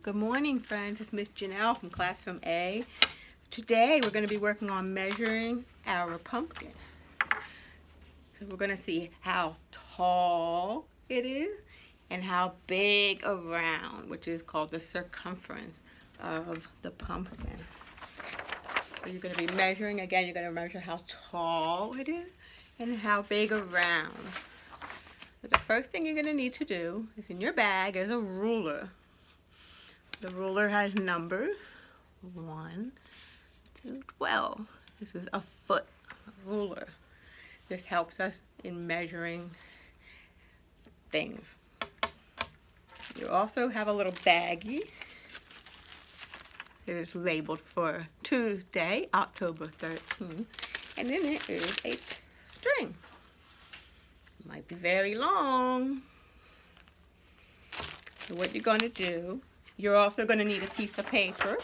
Good morning, friends. It's Miss Janelle from Classroom A. Today we're going to be working on measuring our pumpkin. So we're going to see how tall it is and how big around, which is called the circumference of the pumpkin. So you're going to be measuring, again, you're going to measure how tall it is and how big around. So the first thing you're going to need to do is in your bag is a ruler. The ruler has numbers 1 to 12. This is a foot ruler. This helps us in measuring things. You also have a little baggie. It is labeled for Tuesday, October 13th, and in it is a string. It might be very long. So what you're going to do, you're also going to need a piece of paper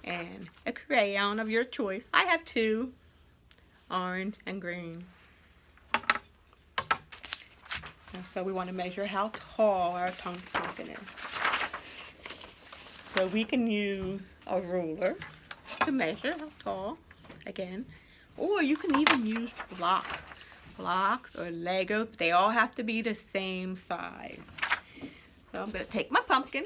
and a crayon of your choice. I have 2, orange and green. And so we want to measure how tall our pumpkin is. So we can use a ruler to measure how tall, again, or you can even use blocks or Lego. They all have to be the same size. So I'm going to take my pumpkin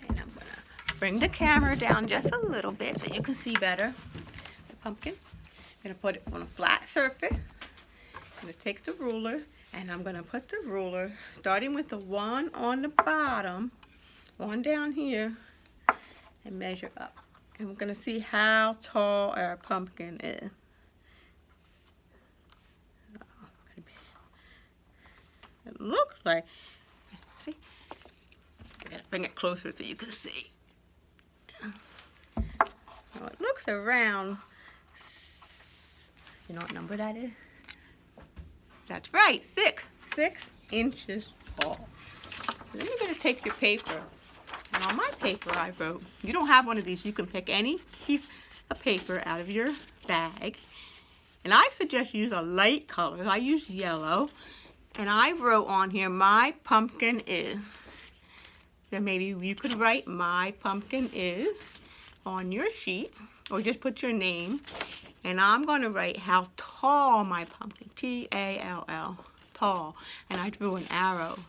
and I'm going to bring the camera down just a little bit so you can see better the pumpkin. I'm going to put it on a flat surface. I'm going to take the ruler and I'm going to put the ruler starting with the one on the bottom, one down here, and measure up. And we're going to see how tall our pumpkin is. It looks like, see, I gotta bring it closer so you can see. Well, it looks around, you know what number that is? That's right, 6 inches tall. Then you're gonna take your paper, and on my paper I wrote, you don't have one of these, you can pick any piece of paper out of your bag, and I suggest you use a light color. I use yellow. And I wrote on here, my pumpkin is. Then maybe you could write my pumpkin is on your sheet, or just put your name. And I'm going to write how tall my pumpkin, T-A-L-L, tall. And I drew an arrow.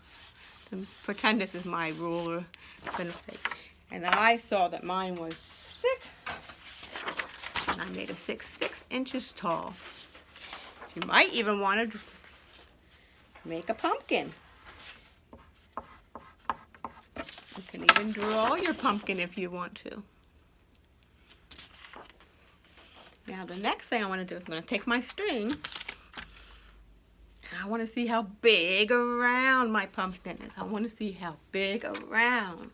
And pretend this is my ruler, for goodness sake. And I saw that mine was 6. And I made it 6 inches tall. You might even want to make a pumpkin. You can even draw your pumpkin if you want to. Now the next thing I want to do is I'm going to take my string and I want to see how big around my pumpkin is. I want to see how big around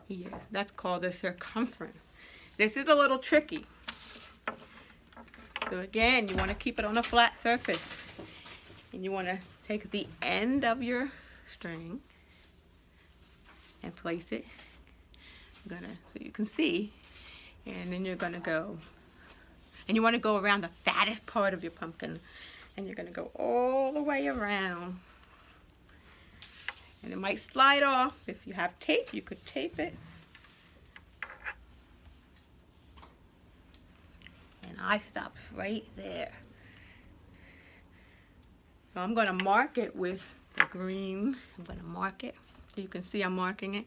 here. That's called the circumference. This is a little tricky. So again, you want to keep it on a flat surface. And you want to take the end of your string and place it so you can see, and then you're going to go, and you want to go around the fattest part of your pumpkin, and you're going to go all the way around, and it might slide off. If you have tape, you could tape it. And I stopped right there. So I'm going to mark it with the green. I'm going to mark it. So you can see I'm marking it.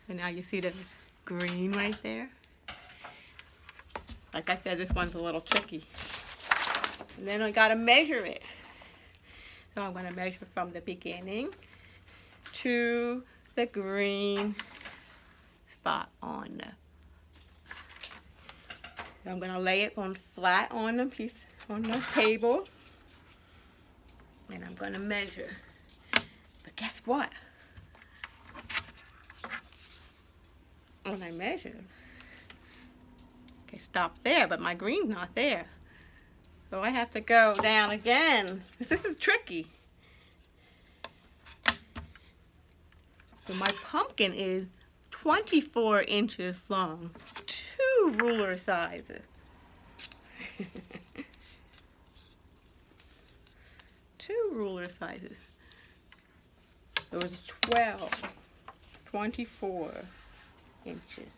And now you see that it's green right there. Like I said, this one's a little tricky. And then I got to measure it. So I'm going to measure from the beginning to the green spot on the. So I'm going to lay it on flat on the piece on the table. And I'm going to measure. But guess what? When I measure, okay, stop there, but my green's not there. So I have to go down again. This is tricky. So my pumpkin is 24 inches long. 2 ruler sizes. 2 ruler sizes. It was 12, 24 inches.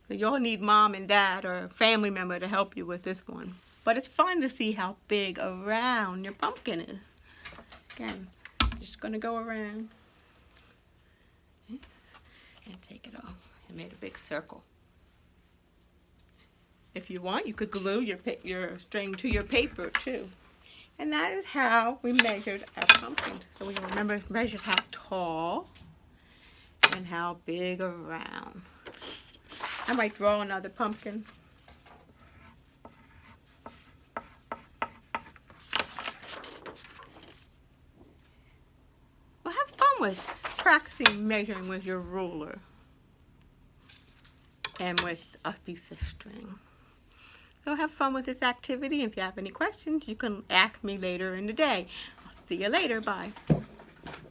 So you'll need mom and dad or a family member to help you with this one. But it's fun to see how big around your pumpkin is. Again, just going to go around and take it off. I made a big circle. If you want, you could glue your string to your paper too. And that is how we measured our pumpkin. So we remember measured how tall and how big around. I might draw another pumpkin. Well, have fun with practicing measuring with your ruler and with a piece of string. So have fun with this activity. If you have any questions, you can ask me later in the day. I'll see you later. Bye.